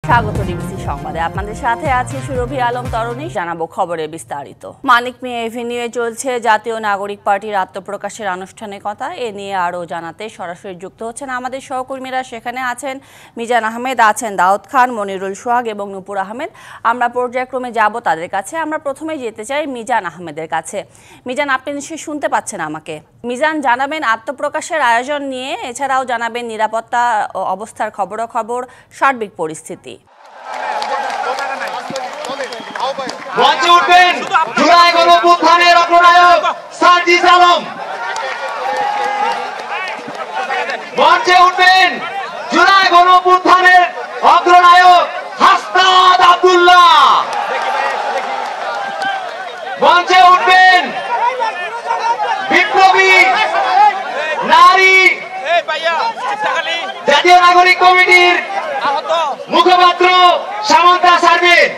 স্বাগত ডিবিসি সংবাদে। আপনাদের সাথে আছে সুরভি আলম তরুণী। জানাবো খবরের বিস্তারিত। মানিক মিয়া এভিনিউয়ে চলছে জাতীয় নাগরিক পার্টির আত্মপ্রকাশের আনুষ্ঠানিকতা। এ নিয়ে আরও জানাতে সরাসরি যুক্ত হচ্ছেন আমাদের সহকর্মীরা। সেখানে আছেন মিজান আহমেদ, আছেন দাউদ খান, মনিরুল সোহাগ এবং নূপুর আহমেদ। আমরা পর্যায়ক্রমে যাব তাদের কাছে। আমরা প্রথমেই যেতে চাই মিজান আহমেদের কাছে। মিজান, আপনি নিশ্চয়ই শুনতে পাচ্ছেন আমাকে? মিজান, জানাবেন আত্মপ্রকাশের আয়োজন নিয়ে, এছাড়াও জানাবেন নিরাপত্তা অবস্থার খবরাখবর, সার্বিক পরিস্থিতি। মঞ্চে উঠবেন জুলাই গণঅভ্যুত্থানের অগ্রনায়ক সার্জিস আলম। মঞ্চে উঠবেন জুলাই গণঅভ্যুত্থানের অগ্রনায়ক হাসনাত আব্দুল্লাহ। মঞ্চে উঠবেন বিপ্লবী নারী জাতীয় নাগরিক কমিটির মুখপাত্র সামান্তা সার্বিন।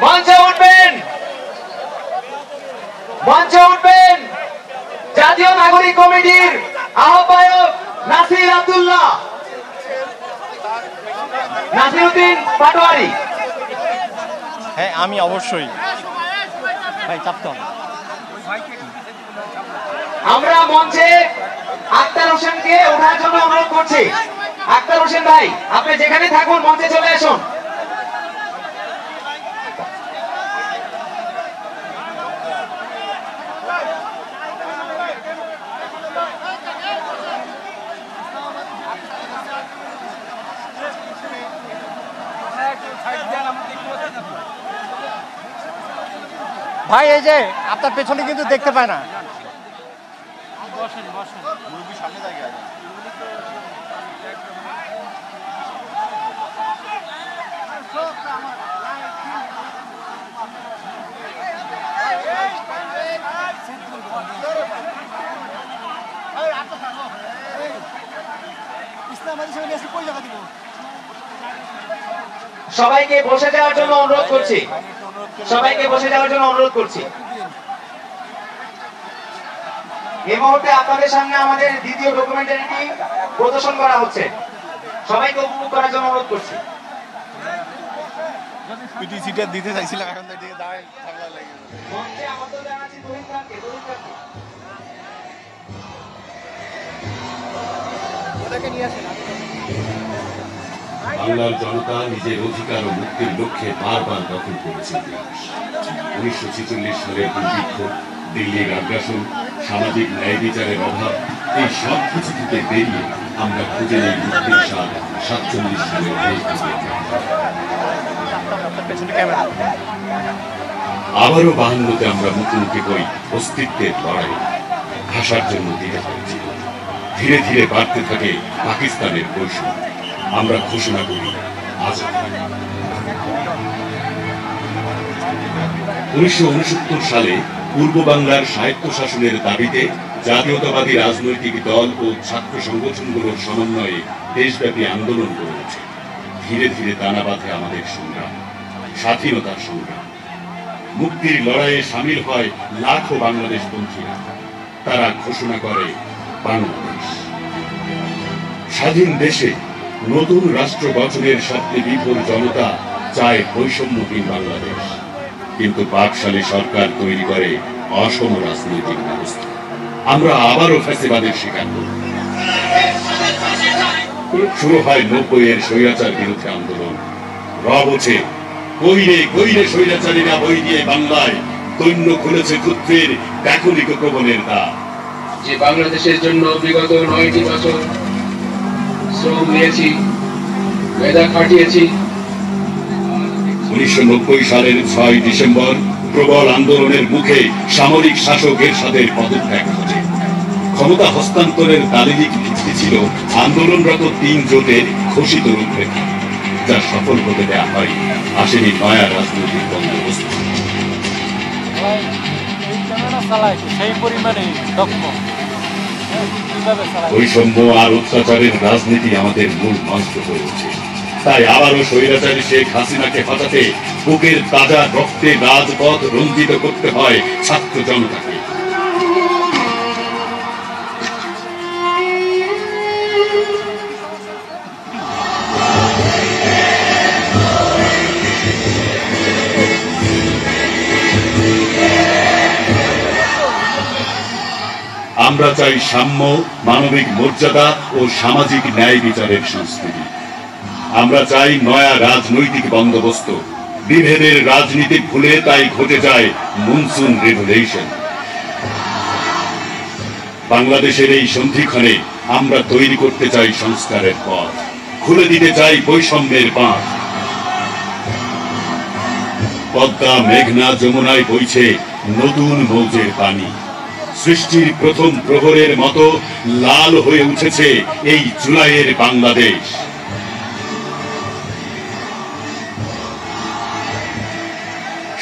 মঞ্চে উঠবেন জাতীয় নাগরিক কমিটির আহ্বায়ক নাসির আব্দুল্লাহ, নাসিরউদ্দিন পাটোয়ারি। হ্যাঁ, আমি অবশ্যই ভাই চাপতে হবে। আমরা মঞ্চে আক্তার হোসেনকে ওঠার জন্য অনুরোধ করছি। আক্তার হোসেন ভাই, আপনি যেখানে থাকুন মঞ্চে চলে আসুন। ভাই এই যে আপনার পেছনে কিন্তু দেখতে পায় না। সবাইকে বসে যাওয়ার জন্য অনুরোধ করছি। এই মুহূর্তে আপনাদের সামনে আমাদের দ্বিতীয় ডকুমেন্টারিটি প্রদর্শন করা হচ্ছে। সবাইকে উপভোগ করার জন্য অনুরোধ করছি। দিতে চাইছিলাম, এখন বাংলার জনতা নিজের অধিকার ও মুক্তির লক্ষ্যে বারবার দখল করেছে দেশ। 1946 সালের দুর্ভিক্ষ, দিল্লির আগ্রাসন, সামাজিক ন্যায় বিচারের অভাব, এই সব কিছু থেকে বেরিয়ে আমরা খুঁজে নেই মুক্তির স্বাদ 47 সালের দেশ থেকে। আবারও 52-তে আমরা মুখোমুখি হই অস্তিত্বের লড়াই। ভাষার জন্য দিতে হয়েছিল। ধীরে ধীরে বাড়তে থাকে পাকিস্তানের বৈষম্য। আমরা ঘোষণা করি আজাদ। 1969 সালে পূর্ব বাংলার স্বায়ত্তশাসনের দাবিতে জাতীয়তাবাদী রাজনৈতিক দল ও ছাত্র সংগঠনগুলোর সমন্বয়ে দেশব্যাপী আন্দোলন গড়ে ওঠে। ধীরে ধীরে দানা বাঁধে আমাদের সংগ্রাম, স্বাধীনতার সংগ্রাম। মুক্তির লড়াইয়ে সামিল হয় লাখো বাংলাদেশপন্থীরা। তারা ঘোষণা করে বাংলাদেশ। স্বাধীন দেশে নতুন রাষ্ট্র গঠনের স্বপ্নে বিভোর জনতা চায় বৈষম্যহীন বাংলাদেশ। কিন্তু বাকশালী সরকার তৈরি করে অসম রাজনৈতিক ব্যবস্থা। আমরা আবারও ফ্যাসিবাদের শিকার করি। শুরু হয় 90-এর স্বৈরাচার বিরুদ্ধে আন্দোলন। রব ওঠে কইরে কইরে স্বৈরাচারীরা বই দিয়ে বাংলায় দৈন্য খুলেছে যুদ্ধের ব্যাকুলিক প্রবণের দ্বার। যে বাংলাদেশের জন্য বিগত 9টি বছর শ্রম দিয়েছি, মেধা খাটিয়েছি। 1990 সালের 6 ডিসেম্বর প্রবল আন্দোলনের মুখে সামরিক শাসক এরশাদের পদত্যাগ ঘটে। ক্ষমতা হস্তান্তরের দালিলিক ভিত্তি ছিল আন্দোলনরত 3 জোটের ঘোষিত রূপরেখা, যা সফল হতে দেওয়া হয়। আসেনি নয়া রাজনৈতিক বন্দোবস্ত। বৈষম্য আর অত্যাচারের রাজনীতি আমাদের মূল মন্ত্র হয়ে ওঠে। তাই আবারও স্বৈরাচারী শেখ হাসিনাকে হটাতে বুকের তাজা রক্তে রাজপথ রঞ্জিত করতে হয় ছাত্র জনতাকে। আমরা চাই সাম্য, মানবিক মর্যাদা ও সামাজিক ন্যায় বিচারের সংস্কৃতি। আমরা চাই নয়া রাজনৈতিক বন্দোবস্ত। বিভেদের রাজনীতি ভুলে তাই ঘটে যায় মনসুন রেভলিউশন। বাংলাদেশের এই সন্ধিক্ষণে আমরা তৈরি করতে চাই সংস্কারের পথ, খুলে দিতে চাই বৈষম্যের বাঁধ। পদ্মা, মেঘনা, যমুনায় বইছে নতুন মৌজের পানি। সৃষ্টির প্রথম প্রহরের মতো লাল হয়ে উঠেছে এই জুলাইয়ের বাংলাদেশ।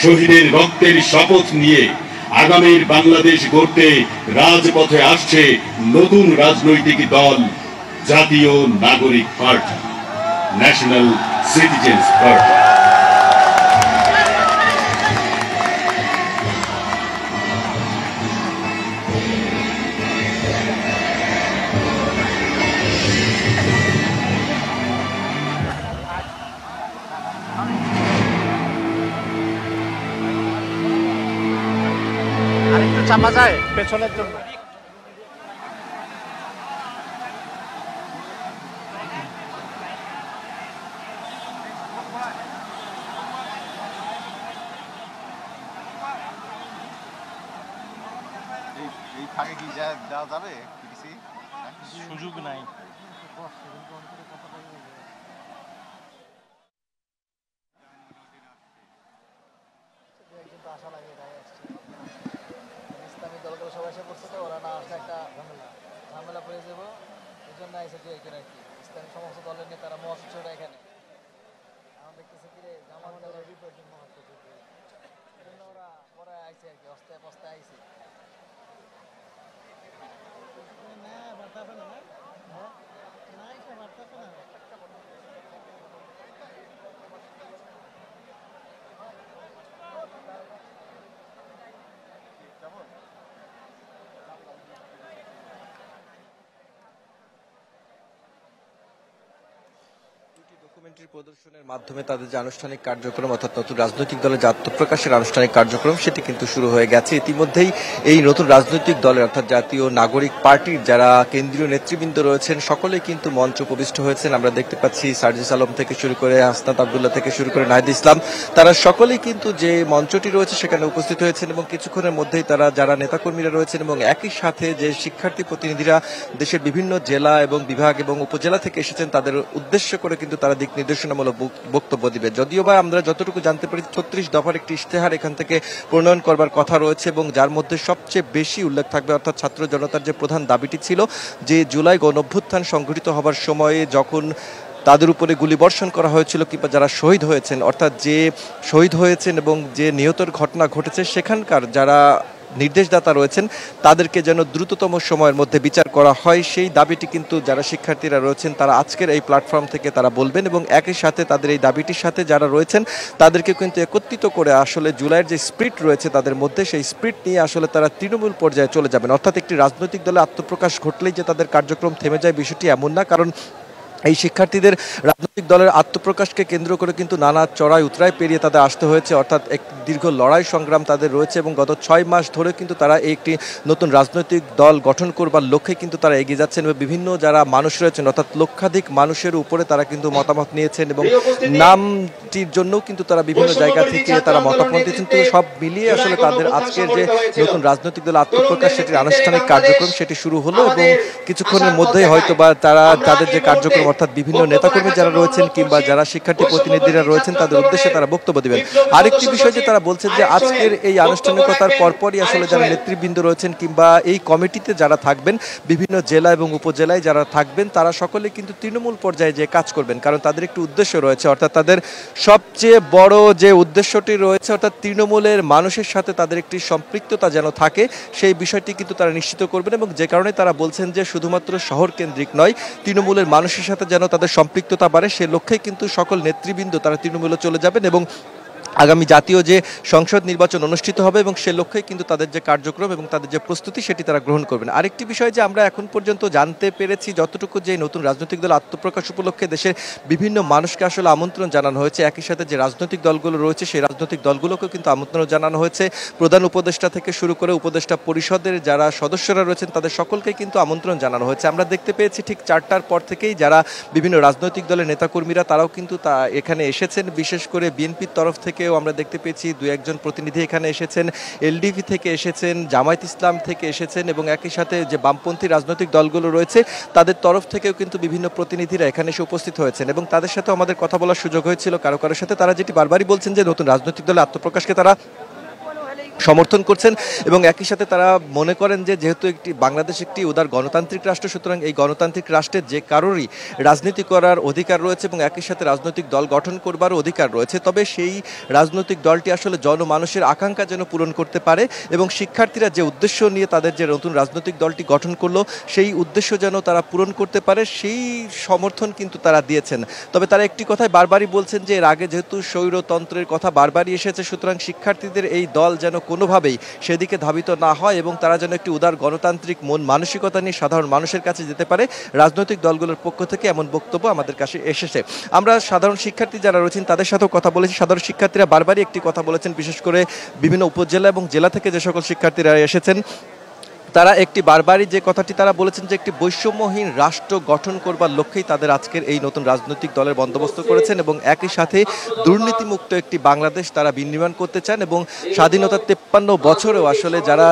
শহীদের রক্তের শপথ নিয়ে আগামীর বাংলাদেশ গড়তে রাজপথে আসছে নতুন রাজনৈতিক দল, জাতীয় নাগরিক পার্টি, ন্যাশনাল সিটিজেন্স পার্টি। আরেকটু চাপা যায় পেছনের জন্য। এই ফাঁকে কি যাওয়া যাবে? সুযোগ নাই। ইসলামী দলগুলো সবাই এসে পড়ছে, তো ওরা না আসলে একটা ঝামেলা পড়ে যাবো, এই জন্য এসে দিয়ে আর কি ইসলামী সমস্ত দলের নেতারা মহাসচিবরা এখানে আমার দেখতেছে কি রে জামাত দলের জন্য ওরা পরে আইছে আর কি, অস্তায় পস্তায় আইছে। ডকুমেন্টারি প্রদর্শনের মাধ্যমে তাদের যে আনুষ্ঠানিক কার্যক্রম অর্থাৎ নতুন রাজনৈতিক দলের যে আত্মপ্রকাশের আনুষ্ঠানিক কার্যক্রম সেটি কিন্তু শুরু হয়ে গেছে। ইতিমধ্যেই এই নতুন রাজনৈতিক দলের অর্থাৎ জাতীয় নাগরিক পার্টির যারা কেন্দ্রীয় নেতৃবৃন্দ রয়েছেন সকলেই কিন্তু মঞ্চ উপবিষ্ট হয়েছেন। আমরা দেখতে পাচ্ছি সার্জিস আলম থেকে শুরু করে হাসনাত আব্দুল্লাহ থেকে শুরু করে নাহিদ ইসলাম, তারা সকলেই কিন্তু যে মঞ্চটি রয়েছে সেখানে উপস্থিত হয়েছেন এবং কিছুক্ষণের মধ্যেই তারা যারা নেতাকর্মীরা রয়েছেন এবং একই সাথে যে শিক্ষার্থী প্রতিনিধিরা দেশের বিভিন্ন জেলা এবং বিভাগ এবং উপজেলা থেকে এসেছেন তাদের উদ্দেশ্য করে কিন্তু তারা দিক নির্দেশনামূলক বক্তব্য দিবে। যদিও বা আমরা যতটুকু জানতে পারি 36 দফার একটি ইশতেহার এখান থেকে প্রণয়ন করবার কথা রয়েছে এবং যার মধ্যে সবচেয়ে বেশি উল্লেখ থাকবে অর্থাৎ ছাত্র জনতার যে প্রধান দাবিটি ছিল যে জুলাই গণঅভ্যুত্থান সংঘটিত হবার সময়ে যখন তাদের উপরে গুলিবর্ষণ করা হয়েছিল কিংবা যারা শহীদ হয়েছেন অর্থাৎ যে শহীদ হয়েছেন এবং যে নিহতের ঘটনা ঘটেছে সেখানকার যারা নির্দেশদাতা রয়েছেন তাদেরকে যেন দ্রুততম সময়ের মধ্যে বিচার করা হয়, সেই দাবিটি কিন্তু যারা শিক্ষার্থীরা রয়েছেন তারা আজকের এই প্ল্যাটফর্ম থেকে তারা বলবেন এবং একই সাথে তাদের এই দাবিটির সাথে যারা রয়েছেন তাদেরকে কিন্তু একত্রিত করে আসলে জুলাইয়ের যে স্পিরিট রয়েছে তাদের মধ্যে সেই স্পিরিট নিয়ে আসলে তারা তৃণমূল পর্যায়ে চলে যাবেন। অর্থাৎ একটি রাজনৈতিক দলে আত্মপ্রকাশ ঘটলেই যে তাদের কার্যক্রম থেমে যায় বিষয়টি এমন না, কারণ এই শিক্ষার্থীদের রাজনৈতিক দলের আত্মপ্রকাশকে কেন্দ্র করে কিন্তু নানা চড়াই উতরাই পেরিয়ে তাদের আসতে হয়েছে, অর্থাৎ এক দীর্ঘ লড়াই সংগ্রাম তাদের রয়েছে এবং গত 6 মাস ধরে কিন্তু তারা একটি নতুন রাজনৈতিক দল গঠন করবার লক্ষ্যে কিন্তু তারা এগিয়ে যাচ্ছেন এবং বিভিন্ন যারা মানুষ রয়েছেন অর্থাৎ লক্ষাধিক মানুষের উপরে তারা কিন্তু মতামত নিয়েছেন এবং নামটির জন্য কিন্তু তারা বিভিন্ন জায়গা থেকে তারা মতামত দিয়েছেন। তো সব মিলিয়ে আসলে তাদের আজকের যে নতুন রাজনৈতিক দল আত্মপ্রকাশ সেটির আনুষ্ঠানিক কার্যক্রম সেটি শুরু হলো এবং কিছুক্ষণের মধ্যেই হয়তো বা তারা তাদের যে কার্যক্রম অর্থাৎ বিভিন্ন নেতাকর্মী যারা রয়েছেন কিংবা যারা শিক্ষার্থী প্রতিনিধিরা রয়েছেন তাদের উদ্দেশ্যে তারা বক্তব্য দিবেন। আরেকটি বিষয় যে তারা বলছেন যে আজকের এই আনুষ্ঠানিকতার পরপরই আসলে যারা নেতৃবৃন্দ রয়েছেন কিংবা এই কমিটিতে যারা থাকবেন বিভিন্ন জেলা এবং উপজেলায় যারা থাকবেন তারা সকলে কিন্তু তৃণমূল পর্যায়ে যে কাজ করবেন, কারণ তাদের একটি উদ্দেশ্য রয়েছে অর্থাৎ তাদের সবচেয়ে বড় যে উদ্দেশ্যটি রয়েছে অর্থাৎ তৃণমূলের মানুষের সাথে তাদের একটি সম্পৃক্ততা যেন থাকে সেই বিষয়টি কিন্তু তারা নিশ্চিত করবেন এবং যে কারণে তারা বলছেন যে শুধুমাত্র শহর কেন্দ্রিক নয় তৃণমূলের মানুষের সাথে যেন তাদের সম্পৃক্ততা বাড়ে সে লক্ষ্যেই কিন্তু সকল নেতৃবৃন্দ তারা তৃণমূলে চলে যাবেন এবং আগামী জাতীয় যে সংসদ নির্বাচন অনুষ্ঠিত হবে এবং সে লক্ষ্যে কিন্তু তাদের যে কার্যক্রম এবং তাদের যে প্রস্তুতি সেটি তারা গ্রহণ করবেন। আরেকটি বিষয় যে আমরা এখন পর্যন্ত জানতে পেরেছি যতটুকু যে নতুন রাজনৈতিক দল আত্মপ্রকাশ উপলক্ষে দেশের বিভিন্ন মানুষকে আসলে আমন্ত্রণ জানানো হয়েছে, একই সাথে যে রাজনৈতিক দলগুলো রয়েছে সেই রাজনৈতিক দলগুলোকেও কিন্তু আমন্ত্রণ জানানো হয়েছে। প্রধান উপদেষ্টা থেকে শুরু করে উপদেষ্টা পরিষদের যারা সদস্যরা রয়েছেন তাদের সকলকে কিন্তু আমন্ত্রণ জানানো হয়েছে। আমরা দেখতে পেয়েছি ঠিক 4টার পর থেকেই যারা বিভিন্ন রাজনৈতিক দলের নেতাকর্মীরা তারাও কিন্তু এখানে এসেছেন। বিশেষ করে বিএনপির তরফ থেকে আমরা দেখতে পেয়েছি 2-1 প্রতিনিধি এখানে এসেছেন, এলডিপি থেকে এসেছেন, জামায়াত ইসলাম থেকে এসেছেন এবং একই সাথে যে বামপন্থী রাজনৈতিক দলগুলো রয়েছে তাদের তরফ থেকেও কিন্তু বিভিন্ন প্রতিনিধিরা এখানে এসে উপস্থিত হয়েছেন এবং তাদের সাথে আমাদের কথা বলার সুযোগ হয়েছিল। কারো কারোর সাথে তারা যেটি বারবারই বলছেন যে নতুন রাজনৈতিক দলের আত্মপ্রকাশকে তারা সমর্থন করছেন এবং একই সাথে তারা মনে করেন যে যেহেতু বাংলাদেশ একটি উদার গণতান্ত্রিক রাষ্ট্র, সুতরাং এই গণতান্ত্রিক রাষ্ট্রের যে কারোরই রাজনীতি করার অধিকার রয়েছে এবং একই সাথে রাজনৈতিক দল গঠন করবারও অধিকার রয়েছে। তবে সেই রাজনৈতিক দলটি আসলে জনমানুষের আকাঙ্ক্ষা যেন পূরণ করতে পারে এবং শিক্ষার্থীরা যে উদ্দেশ্য নিয়ে তাদের যে নতুন রাজনৈতিক দলটি গঠন করলো সেই উদ্দেশ্য যেন তারা পূরণ করতে পারে সেই সমর্থন কিন্তু তারা দিয়েছেন। তবে তারা একটি কথাই বারবারই বলছেন যে এর আগে যেহেতু স্বৈরতন্ত্রের কথা বারবারই এসেছে, সুতরাং শিক্ষার্থীদের এই দল যেন কোনোভাবেই সেদিকে ধাবিত না হয় এবং তারা যেন একটি উদার গণতান্ত্রিক মন মানসিকতা নিয়ে সাধারণ মানুষের কাছে যেতে পারে। রাজনৈতিক দলগুলোর পক্ষ থেকে এমন বক্তব্য আমাদের কাছে এসেছে। আমরা সাধারণ শিক্ষার্থী যারা রয়েছেন তাদের সাথেও কথা বলেছি। সাধারণ শিক্ষার্থীরা বারবারই একটি কথা বলেছেন, বিশেষ করে বিভিন্ন উপজেলা এবং জেলা থেকে যে সকল শিক্ষার্থীরা এসেছেন তারা একটি বারবারই যে কথাটি তারা বলেছেন যে একটি বৈষম্যহীন রাষ্ট্র গঠন করবার লক্ষ্যেই তাদের আজকের এই নতুন রাজনৈতিক দলের বন্দোবস্ত করেছেন এবং একই সাথে দুর্নীতিমুক্ত একটি বাংলাদেশ তারা বিনির্মাণ করতে চান এবং স্বাধীনতার 53 বছরেও আসলে যারা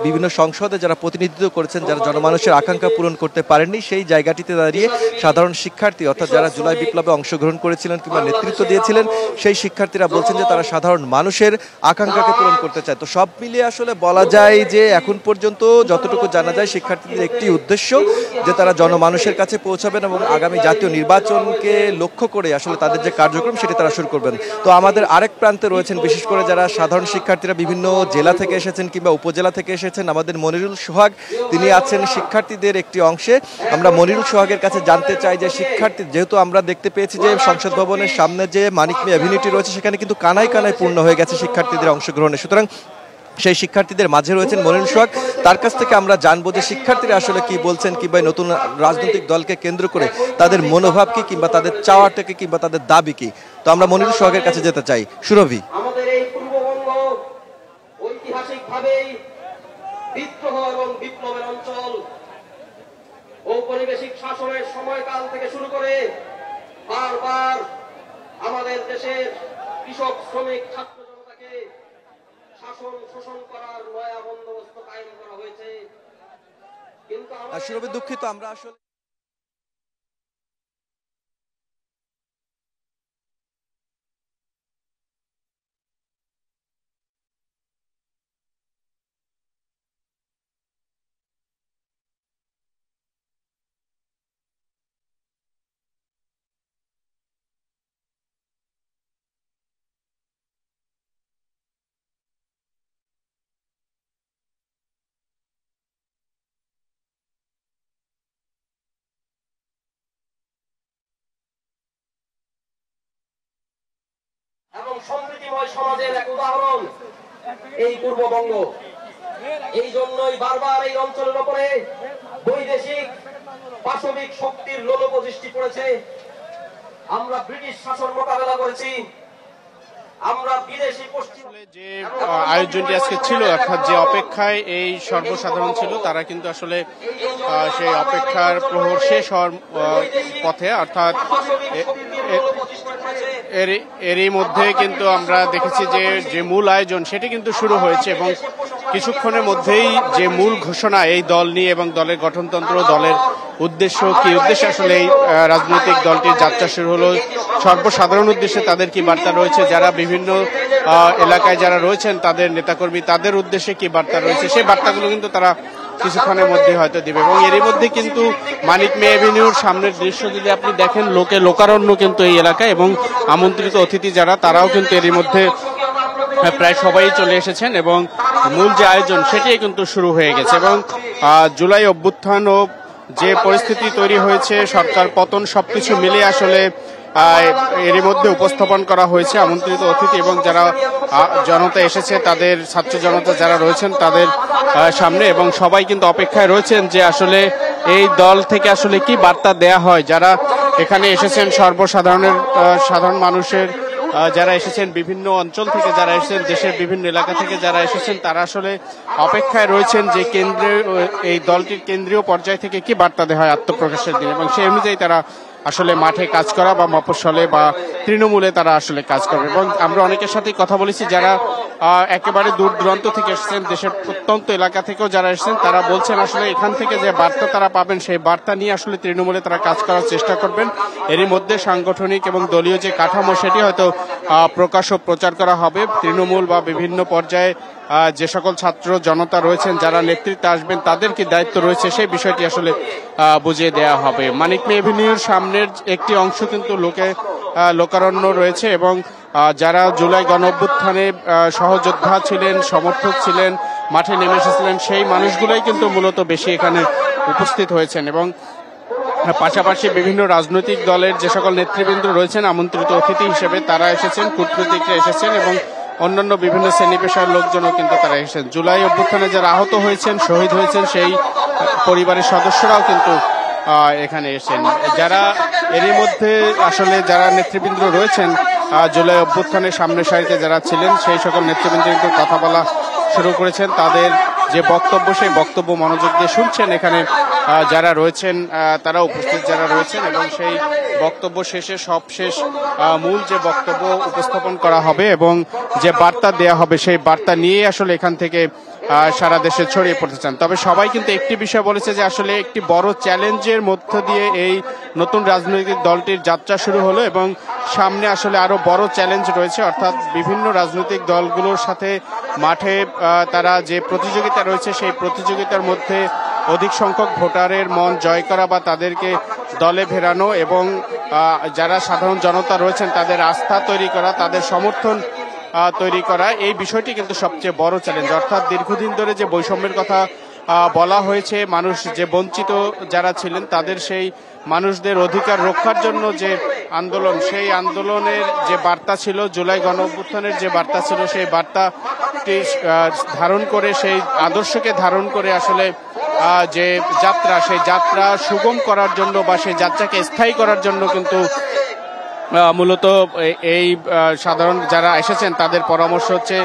বিভিন্ন সংসদে যারা প্রতিনিধিত্ব করেছেন, যারা জনমানুষের আকাঙ্ক্ষা পূরণ করতে পারেননি, সেই জায়গাটিতে দাঁড়িয়ে সাধারণ শিক্ষার্থী অর্থাৎ যারা জুলাই বিপ্লবে অংশগ্রহণ করেছিলেন কিংবা নেতৃত্ব দিয়েছিলেন সেই শিক্ষার্থীরা বলছেন যে তারা সাধারণ মানুষের আকাঙ্ক্ষাকে পূরণ করতে চায়। তো সব মিলিয়ে আসলে বলা যায় যে এখন পর্যন্ত যতটুকু জানা যায় শিক্ষার্থীদের একটি উদ্দেশ্য যে তারা জনমানুষের কাছে পৌঁছাবেন এবং আগামী জাতীয় নির্বাচনকে লক্ষ্য করে আসলে তাদের যে কার্যক্রম সেটি তারা শুরু করবেন। তো আমাদের আরেক প্রান্তে রয়েছেন বিশেষ করে যারা সাধারণ শিক্ষার্থীরা বিভিন্ন জেলা থেকে এসেছেন কিংবা উপজেলা থেকে এসেছেন, আমাদের মনিরুল সোহাগ তিনি আছেন শিক্ষার্থীদের একটি অংশে। আমরা মনিরুল সোহাগের কাছে জানতে চাই যে শিক্ষার্থী যেহেতু আমরা দেখতে পেয়েছি যে সংসদ ভবনের সামনে যে মানিক মিয়া এভিনিউটি রয়েছে সেখানে কিন্তু কানায় কানায় পূর্ণ হয়ে গেছে শিক্ষার্থীদের অংশগ্রহণে, সুতরাং সেই শিক্ষার্থীদের মাঝে রয়েছেন মনিরুল সোহাগ। তার কাছ থেকে আমরা জানবো যে শিক্ষার্থীরা আসলে কি বলছেন কিংবা নতুন রাজনৈতিক দলকে কেন্দ্র করে তাদের মনোভাব কি কিংবা তাদের চাওয়াটাকে কিংবা তাদের দাবি কি। তো আমরা মনিরুল সোহাগের কাছে যেতে চাই। সুরভি, আমাদের এই পূর্ববঙ্গ ঐতিহাসিকভাবেই বিদ্রোহ এবং বিপ্লবের অঞ্চল। ঔপনিবেশিক শাসনের সময়কাল থেকে শুরু করে বারবার আমাদের দেশের কৃষক, শ্রমিক, ছাত্র জনতাকে শাসন শোষণ করার নয়া বন্দোবস্ত কায়েম করা হয়েছে। কিন্তু সুরভি দুঃখিত, আমরা আসলে এবং সমৃদ্ধিময় সমাজের এক উদাহরণ এই পূর্ববঙ্গ। এই জন্যই বারবার এই অঞ্চলের উপরে বৈদেশিক পাশবিক শক্তির লোলুপ দৃষ্টি পড়েছে। আমরা ব্রিটিশ শাসন মোকাবেলা করেছি, আমরা বিদেশি পশ্চিম যে আয়োজনটি আজকে ছিল অর্থাৎ যে অপেক্ষায় এই সর্বসাধারণ ছিল তারা কিন্তু আসলে সেই অপেক্ষার প্রহর শেষ হওয়ার পথে, অর্থাৎ এরই মধ্যে কিন্তু আমরা দেখেছি যে মূল আয়োজন সেটি কিন্তু শুরু হয়েছে এবং কিছুক্ষণের মধ্যেই যে মূল ঘোষণা এই দল নিয়ে এবং দলের গঠনতন্ত্র, দলের উদ্দেশ্য কি উদ্দেশ্যে আসলে এই রাজনৈতিক দলটির যাত্রা শুরু হলো, সর্বসাধারণ উদ্দেশ্যে তাদের কি বার্তা রয়েছে, যারা বিভিন্ন এলাকায় যারা রয়েছেন তাদের নেতাকর্মী তাদের উদ্দেশ্যে কি বার্তা রয়েছে, সেই বার্তাগুলো কিন্তু তারা কিছুক্ষণের মধ্যে হয়তো দিবে। এবং এরই মধ্যে কিন্তু মানিক মিয়া এভিনিউর সামনের দৃশ্য যদি আপনি দেখেন, লোকারণ্য কিন্তু এই এলাকায় এবং আমন্ত্রিত অতিথি যারা তারাও কিন্তু এরই মধ্যে প্রায় সবাই চলে এসেছেন এবং মূল যে আয়োজন সেটাই কিন্তু শুরু হয়ে গেছে। এবং জুলাই অভ্যুত্থান ও যে পরিস্থিতি তৈরি হয়েছে, সরকার পতন, সবকিছু মিলে আসলে এরই মধ্যে উপস্থাপন করা হয়েছে আমন্ত্রিত অতিথি এবং যারা জনতা এসেছে তাদের ছাত্র জনতা যারা রয়েছেন তাদের সামনে, এবং সবাই কিন্তু অপেক্ষায় রয়েছেন যে আসলে এই দল থেকে আসলে কি বার্তা দেয়া হয়। যারা এখানে এসেছেন সর্বসাধারণের সাধারণ মানুষের যারা এসেছেন বিভিন্ন অঞ্চল থেকে, যারা এসেছেন দেশের বিভিন্ন এলাকা থেকে যারা এসেছেন, তারা আসলে অপেক্ষায় রয়েছেন যে কেন্দ্রীয় এই দলটির কেন্দ্রীয় পর্যায় থেকে কি বার্তা দেওয়া হয় আত্মপ্রকাশের দিন, এবং সেই অনুযায়ী তারা আসলে মাঠে কাজ করা বা মফস্বলে বা তৃণমূলে তারা আসলে কাজ করবে। এবং আমরা অনেকের সাথেই কথা বলেছি যারা একেবারে দূর দূরান্ত থেকে এসেছেন, দেশের প্রত্যন্ত এলাকা থেকেও যারা এসেছেন, তারা বলছেন আসলে এখান থেকে যে বার্তা তারা পাবেন সেই বার্তা নিয়ে আসলে তৃণমূলে তারা কাজ করার চেষ্টা করবেন। এরই মধ্যে সাংগঠনিক এবং দলীয় যে কাঠামো সেটি হয়তো প্রকাশ ও প্রচার করা হবে। তৃণমূল বা বিভিন্ন পর্যায়ে যে সকল ছাত্র জনতা রয়েছেন যারা নেতৃত্বে আসবেন তাদের কি দায়িত্ব রয়েছে সেই বিষয়টি আসলে বুঝিয়ে দেওয়া হবে। মানিক মিয়া এভিনিউর সামনের একটি অংশ কিন্তু লোকারণ্য রয়েছে, এবং যারা জুলাই গণঅভ্যুত্থানে সহযোদ্ধা ছিলেন, সমর্থক ছিলেন, মাঠে নেমে এসেছিলেন, সেই মানুষগুলোই কিন্তু মূলত বেশি এখানে উপস্থিত হয়েছেন। এবং পাশাপাশি বিভিন্ন রাজনৈতিক দলের যে সকল নেতৃবৃন্দ রয়েছেন আমন্ত্রিত অতিথি হিসেবে তারা এসেছেন, কূটনীতিকরা এসেছেন, এবং অন্যান্য বিভিন্ন শ্রেণী পেশার লোকজনও কিন্তু তারা এসেছেন। জুলাই অভ্যুত্থানে যারা আহত হয়েছেন, শহীদ হয়েছেন, সেই পরিবারের সদস্যরাও কিন্তু এখানে এসেছেন। যারা এরই মধ্যে আসলে যারা নেতৃবৃন্দ রয়েছেন জুলাই অভ্যুত্থানের সামনের সারিতে যারা ছিলেন সেই সকল নেতৃবৃন্দ কিন্তু কথা বলা শুরু করেছেন। তাদের যে বক্তব্য সেই বক্তব্য মনোযোগ দিয়ে শুনছেন এখানে যারা রয়েছেন, তারা উপস্থিত যারা রয়েছেন, এবং সেই বক্তব্য শেষে সবশেষ মূল যে বক্তব্য উপস্থাপন করা হবে এবং যে বার্তা দেয়া হবে সেই বার্তা নিয়ে আসলে এখান থেকে সারা দেশে ছড়িয়ে পড়তে চান। তবে সবাই কিন্তু একটি বিষয় বলেছে যে আসলে একটি বড় চ্যালেঞ্জের মধ্য দিয়ে এই নতুন রাজনৈতিক দলটির যাত্রা শুরু হলো, এবং সামনে আসলে আরো বড় চ্যালেঞ্জ রয়েছে, অর্থাৎ বিভিন্ন রাজনৈতিক দলগুলোর সাথে মাঠে তারা যে প্রতিযোগিতা রয়েছে সেই প্রতিযোগিতার মধ্যে অধিক সংখ্যক ভোটারের মন জয় করা বা তাদেরকে দলে ফেরানো, এবং যারা সাধারণ জনতা রয়েছেন তাদের আস্থা তৈরি করা, তাদের সমর্থন তৈরি করা, এই বিষয়টি কিন্তু সবচেয়ে বড় চ্যালেঞ্জ। অর্থাৎ দীর্ঘদিন ধরে যে বৈষম্যের কথা বলা হয়েছে, মানুষ যে বঞ্চিত যারা ছিলেন তাদের সেই মানুষদের অধিকার রক্ষার জন্য যে আন্দোলন, সেই আন্দোলনের যে বার্তা ছিল, জুলাই গণঅভ্যুত্থানের যে বার্তা ছিল, সেই বার্তাটি ধারণ করে, সেই আদর্শকে ধারণ করে আসলে যে যাত্রা, সেই যাত্রা সুগম করার জন্য বা সেই যাত্রাকে স্থায়ী করার জন্য কিন্তু মূলত এই সাধারণ যারা এসেছেন তাদের পরামর্শ হচ্ছে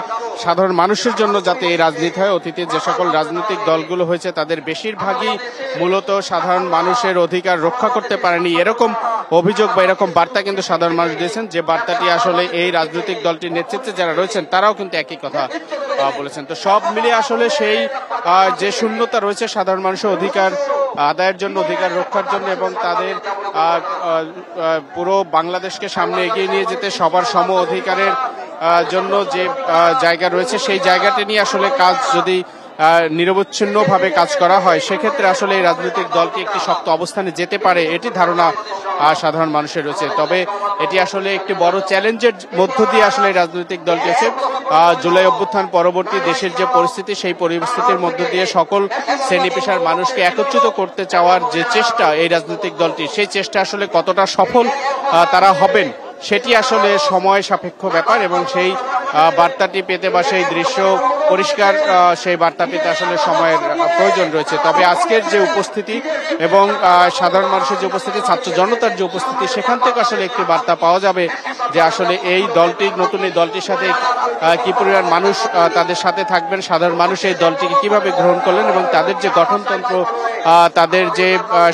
সাধারণ মানুষের জন্য যাতে এই রাজনীতি হয়। অতীতে যে সকল রাজনৈতিক দলগুলো হয়েছে তাদের বেশিরভাগই মূলত সাধারণ মানুষের অধিকার রক্ষা করতে পারেনি, এরকম অভিযোগ বা এরকম বার্তা কিন্তু সাধারণ মানুষ দিয়েছেন। যে বার্তাটি আসলে এই রাজনৈতিক দলটির নেতৃত্বে যারা রয়েছেন তারাও কিন্তু একই কথা বলেছেন। তো সব মিলিয়ে আসলে সেই যে শূন্যতা রয়েছে সাধারণ মানুষের অধিকার আদায়ের জন্য, অধিকার রক্ষার জন্য, এবং তাদের পুরো বাংলাদেশকে সামনে এগিয়ে নিয়ে যেতে সবার সম অধিকারের জন্য যে জায়গা রয়েছে সেই জায়গাটি নিয়ে আসলে কাজ যদি নিরবচ্ছিন্নভাবে কাজ করা হয় সেক্ষেত্রে আসলে এই রাজনৈতিক দলটি একটি শক্ত অবস্থানে যেতে পারে, এটি ধারণা সাধারণ মানুষের রয়েছে। তবে এটি আসলে একটি বড় চ্যালেঞ্জের মধ্য দিয়ে আসলে এই রাজনৈতিক দলটি আছে। জুলাই অভ্যুত্থান পরবর্তী দেশের যে পরিস্থিতি, সেই পরিস্থিতির মধ্য দিয়ে সকল শ্রেণী পেশার মানুষকে একত্রিত করতে চাওয়ার যে চেষ্টা এই রাজনৈতিক দলটি, সেই চেষ্টা আসলে কতটা সফল তারা হবেন সেটি আসলে সময় সাপেক্ষ ব্যাপার, এবং সেই বার্তাটি পেতে বা সেই দৃশ্য পরিষ্কার সেই বার্তা পেতে আসলে সময়ের প্রয়োজন রয়েছে। তবে আজকের যে উপস্থিতি এবং সাধারণ মানুষের যে উপস্থিতি, ছাত্র জনতার যে উপস্থিতি, সেখান থেকে আসলে একটি বার্তা পাওয়া যাবে যে আসলে এই দলটি, নতুন এই দলটির সাথে কি পরিমাণ মানুষ তাদের সাথে থাকবেন, সাধারণ মানুষ এই দলটিকে কিভাবে গ্রহণ করলেন, এবং তাদের যে গঠনতন্ত্র, তাদের যে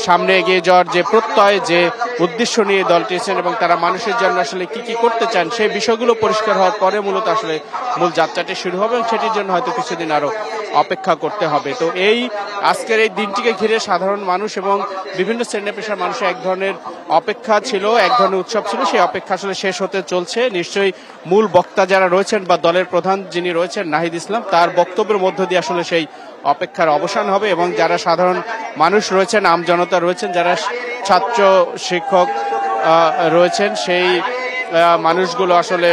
সামনে এগিয়ে যাওয়ার যে প্রত্যয়, যে উদ্দেশ্য নিয়ে দলটি এসেছেন এবং তারা মানুষের জন্য আসলে কি কি করতে চান সেই বিষয়গুলো পরিষ্কার হওয়ার পরে মূলত আসলে মূল যাত্রাটি শুরু হবে, এবং সেটির জন্য হয়তো কিছুদিন আরো অপেক্ষা করতে হবে। তো এই আজকের এই দিনটিকে ঘিরে সাধারণ মানুষ এবং বিভিন্ন শ্রেণী পেশার মানুষের এক ধরনের অপেক্ষা ছিল, এক ধরনের উৎসব ছিল, সেই অপেক্ষা আসলে শেষ হতে চলছে। নিশ্চয়ই মূল বক্তা যারা রয়েছেন বা দলের প্রধান যিনি রয়েছেন নাহিদ ইসলাম, তার বক্তব্যের মধ্য দিয়ে আসলে সেই অপেক্ষার অবসান হবে, এবং যারা সাধারণ মানুষ রয়েছেন, আমজনতা রয়েছেন, যারা ছাত্র শিক্ষক রয়েছেন, সেই মানুষগুলো আসলে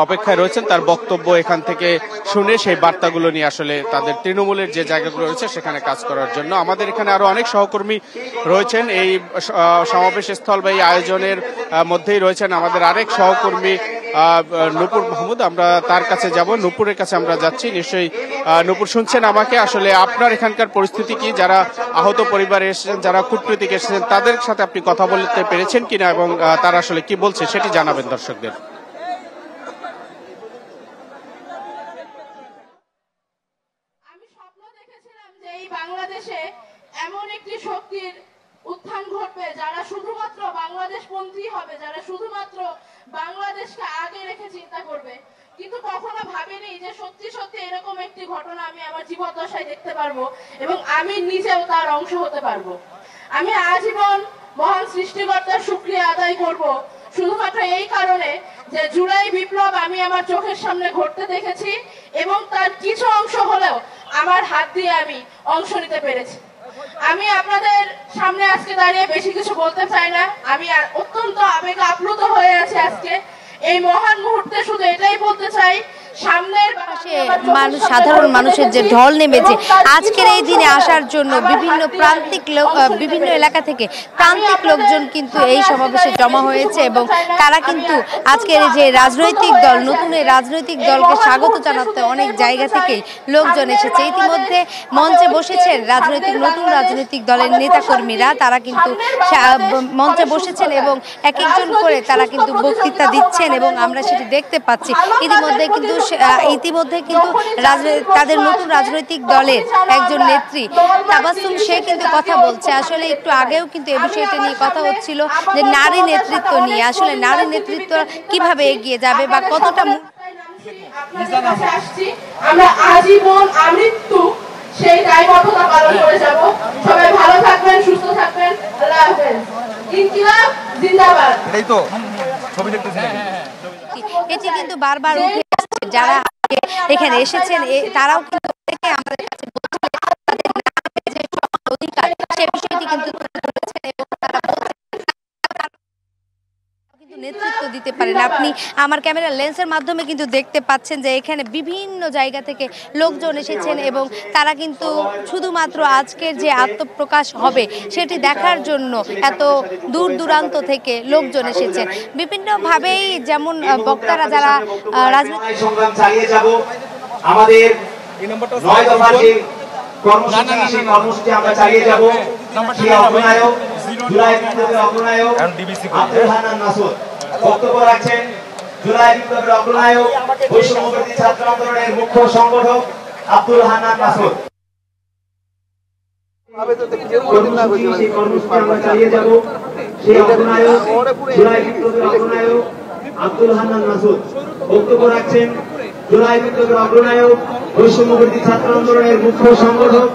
অপেক্ষায় রয়েছেন তার বক্তব্য এখান থেকে শুনে সেই বার্তাগুলো নিয়ে আসলে তাদের তৃণমূলের যে জায়গাগুলো রয়েছে সেখানে কাজ করার জন্য। আমাদের এখানে আরো অনেক সহকর্মী রয়েছেন এই সমাবেশ স্থল বা এই আয়োজনের মধ্যেই রয়েছেন আমাদের আরেক সহকর্মী নূপুর মাহমুদ। আমরা তার কাছে যাব, নূপুরের কাছে আমরা যাচ্ছি। নিশ্চয়ই নূপুর শুনছেন আমাকে, আসলে আপনার এখানকার পরিস্থিতি কি? যারা আহত পরিবারে এসেছেন, যারা কূটনীতিক এসেছেন, তাদের সাথে আপনি কথা বলতে পেরেছেন কিনা এবং তারা আসলে কি বলছে সেটি জানাবেন দর্শকদের। আমি স্বপ্ন দেখেছিলাম যে এই বাংলাদেশে এমন একটি শক্তির উত্থান ঘটবে যারা শুধুমাত্র বাংলাদেশপন্থী হবে, যারা শুধুমাত্র বাংলাদেশকে আগে রেখে চিন্তা করবে। কিন্তু কখনো ভাবিনি যে সত্যি সত্যি এরকম একটি ঘটনা আমি আমার জীবদ্দশায় দেখতে পারবো এবং আমি নিজেও তার অংশ হতে পারবো। আমি আজীবন মহান সৃষ্টিকর্তার শুকরিয়া আদায় করব শুধুমাত্র এই কারণে যে জুলাই বিপ্লব আমি আমার চোখের সামনে ঘটতে দেখেছি এবং তার কিছু অংশ হলেও আমার হাত দিয়ে আমি অংশ নিতে পেরেছি। আমি আপনাদের সামনে আজকে দাঁড়িয়ে বেশি কিছু বলতে চাই না। আমি অত্যন্ত আবেগে আপ্লুত হয়ে আছি আজকে এই মহান মুহূর্তে। শুধু এটাই বলতে চাই, মানুষ, সাধারণ মানুষের যে ঢল নেমেছে আজকের এই দিনে আসার জন্য বিভিন্ন প্রান্তিক লোক, বিভিন্ন এলাকা থেকে প্রান্তিক লোকজন কিন্তু এই সমাবেশে জমা হয়েছে এবং তারা কিন্তু আজকের যে রাজনৈতিক দল, নতুন এই রাজনৈতিক দলকে স্বাগত জানাতে অনেক জায়গা থেকেই লোকজন এসেছে। ইতিমধ্যে মঞ্চে বসেছেন নতুন রাজনৈতিক দলের নেতাকর্মীরা, তারা কিন্তু মঞ্চে বসেছেন এবং এক একজন করে তারা কিন্তু বক্তৃতা দিচ্ছেন এবং আমরা সেটি দেখতে পাচ্ছি। ইতিমধ্যে কিন্তু তাদের নতুন রাজনৈতিক দলের একজন নেত্রী তাবাসসুম সে কিন্তু কথা বলছে। আসলে একটু আগেও কিন্তু এই বিষয়টা নিয়ে কথা হচ্ছিল যে নারী নেতৃত্ব নিয়ে, আসলে নারী নেতৃত্ব কিভাবে এগিয়ে যাবে বা কতটা আমরা আজীবন আমৃত্যু সেই দায়বদ্ধতা পালন করে যাব। সবাই ভালো থাকবেন, সুস্থ থাকবেন। আল্লাহ হাফেজ। ইনকিলাব জিন্দাবাদ। এই তো ছবি দেখতেছি। এটি কিন্তু বারবার উঠে আসছে। যারা এখানে এসেছেন তারাও কিন্তু আমাদের কাছে অধিকার সে বিষয়টি কিন্তু তুলে ধরেছেন এবং তারা বলছেন নেতৃত্ব দিতে পারেন। আপনি আমার ক্যামেরা লেন্সের মাধ্যমে কিন্তু দেখতে পাচ্ছেন যে এখানে বিভিন্ন জায়গা থেকে লোকজন এসেছেন এবং তারা কিন্তু শুধুমাত্র আজকের যে আত্মপ্রকাশ হবে সেটি দেখার জন্য এত দূর দূরান্ত থেকে লোকজন এসেছেন। বিভিন্নভাবেই যেমন বক্তারা যারা রাজনৈতিক সংগ্রাম চালিয়ে যাব। আমাদের 9 দফার যে কর্মসূচি, সেই কর্মসূচি আমরা চালিয়ে যাব। সেই অগ্রনায়ক, জুলাই বিপ্লবের অগ্রনায়ক আব্দুল হান্নান মাসুদ বক্তব্য রাখছেন। জুলাই বিপ্লবের অগ্রনায়ক, বৈষম্যবিরোধী ছাত্র আন্দোলনের মুখ্য সংগঠক আব্দুল হান্নান মাসুদ। সেই কর্মসূচি আমরা চালিয়ে যাব। সেই অগ্রনায়ক, জুলাই বিপ্লবের অগ্রনায়ক আব্দুল হান্নান মাসুদ বক্তব্য রাখছেন। জুলাই বিপ্লবের অগ্রনায়ক, বৈষম্যবিরোধী ছাত্র আন্দোলনের মুখ্য সংগঠক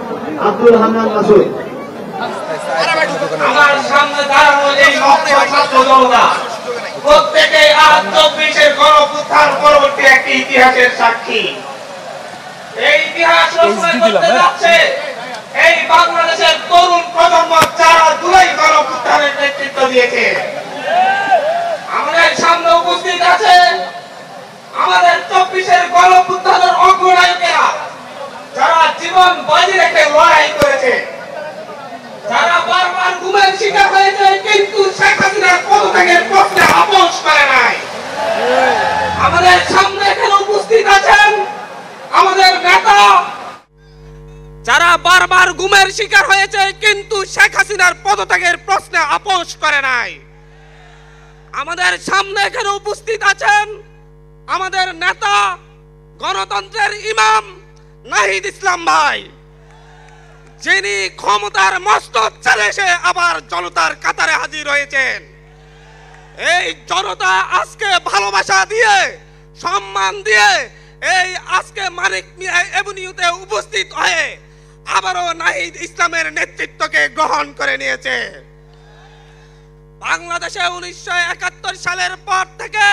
আব্দুল হান্নান মাসুদ। আমার সামনে দাঁড়ানো এই ছাত্র জনতা প্রত্যেকেই আজ 24-এর গণঅভ্যুত্থান পরবর্তী একটি ইতিহাসের সাক্ষী। এই ইতিহাস রচনা করতে যাচ্ছে এই বাংলাদেশের তরুণ প্রজন্ম, যারা জুলাই গণঅভ্যুত্থানের নেতৃত্ব দিয়েছে। আমাদের সামনে উপস্থিত আছে আমাদের 24-এর গণঅভ্যুত্থানের অগ্রনায়কেরা, যারা জীবন বাজি রেখে লড়াই করেছে, যারা বারবার গুমের শিকার হয়েছে কিন্তু শেখ হাসিনার পদত্যাগের প্রশ্নে আপোষ করে নাই। আমাদের সামনে এখানে উপস্থিত আছেন আমাদের নেতা, যারা বারবার গুমের শিকার হয়েছে কিন্তু শেখ হাসিনার পদত্যাগের প্রশ্নে আপোষ করে নাই। আমাদের সামনে এখানে উপস্থিত আছেন আমাদের নেতা, গণতন্ত্রের ইমাম নাহিদ ইসলাম ভাই, যিনি ক্ষমতার মস্তক ছেড়ে এসে আবার জনতার কাতারে হাজির হয়েছেন। এই জনতা আজকে ভালোবাসা দিয়ে, সম্মান দিয়ে এই আজকে মানিক মিয়া এভিনিউতে উপস্থিত হয়ে আবারও নাহিদ ইসলামের নেতৃত্বকে গ্রহণ করে নিয়েছে। বাংলাদেশে 1971 সালের পর থেকে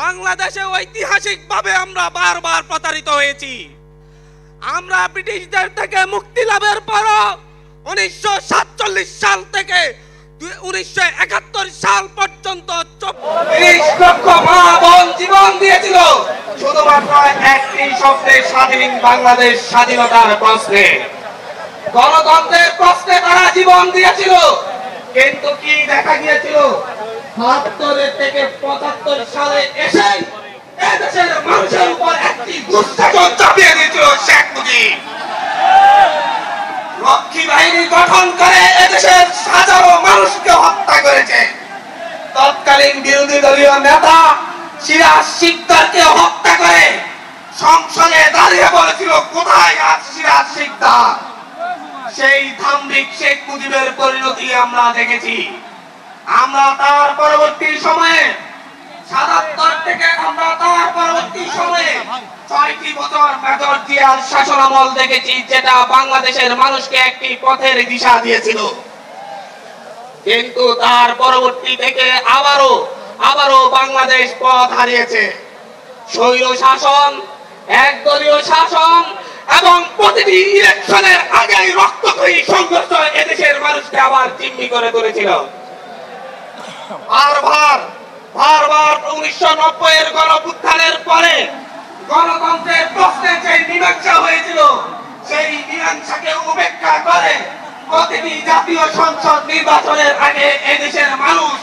বাংলাদেশে ঐতিহাসিকভাবে আমরা বারবার প্রতারিত হয়েছি। আমরা ব্রিটিশদের থেকে মুক্তি লাভের পরও 1947 সাল থেকে 1971 সাল পর্যন্ত 30 লক্ষ মা বোন স্বাধীন বাংলাদেশ স্বাধীনতার প্রশ্নে, গণতন্ত্রের প্রশ্নে তারা জীবন দিয়েছিল। কিন্তু কি দেখা গিয়েছিল, ৭২ থেকে ৭৫ সালে এসে এদেশের মানুষের উপর একটি দুঃশাসন চাপিয়ে দিয়েছিল শেখ মুজিব। রক্ষী বাহিনী গঠন করে এদেশের হাজারো মানুষকে হত্যা করেছে। তৎকালীন বিরোধী দলীয় নেতা সিরাজ শিকদারকে হত্যা করে সংসদে দাঁড়িয়ে বলেছিল, কোথায় আছে সিরাজ শিকদার? সেই ধাম্বিক শেখ মুজিবের পরিণতি আমরা দেখেছি। আমরা তার পরবর্তী সময়ে ৭৭ থেকে আমরা তার পরবর্তী সময়ে ৬টি বছর মেজর জিয়ার শাসনামল দেখেছি, যেটা বাংলাদেশের মানুষকে একটি পথের দিশা দিয়েছিল। কিন্তু তার পরবর্তী থেকে আবারও বাংলাদেশ পথ হারিয়েছে। স্বৈর শাসন, একদলীয় শাসন এবং প্রতিটি ইলেকশনের আগেই রক্তক্ষয়ী সংঘর্ষ এদেশের মানুষকে আবার জিম্মি করে তুলেছিল। বারবার 1990 এর গণঅভ্যুত্থানের পরে গণতন্ত্রের প্রশ্নে যে মীমাংসা হয়েছিল, সেই মীমাংসাকে উপেক্ষা করে প্রতিটি জাতীয় সংসদ নির্বাচনের আগে এদেশের মানুষ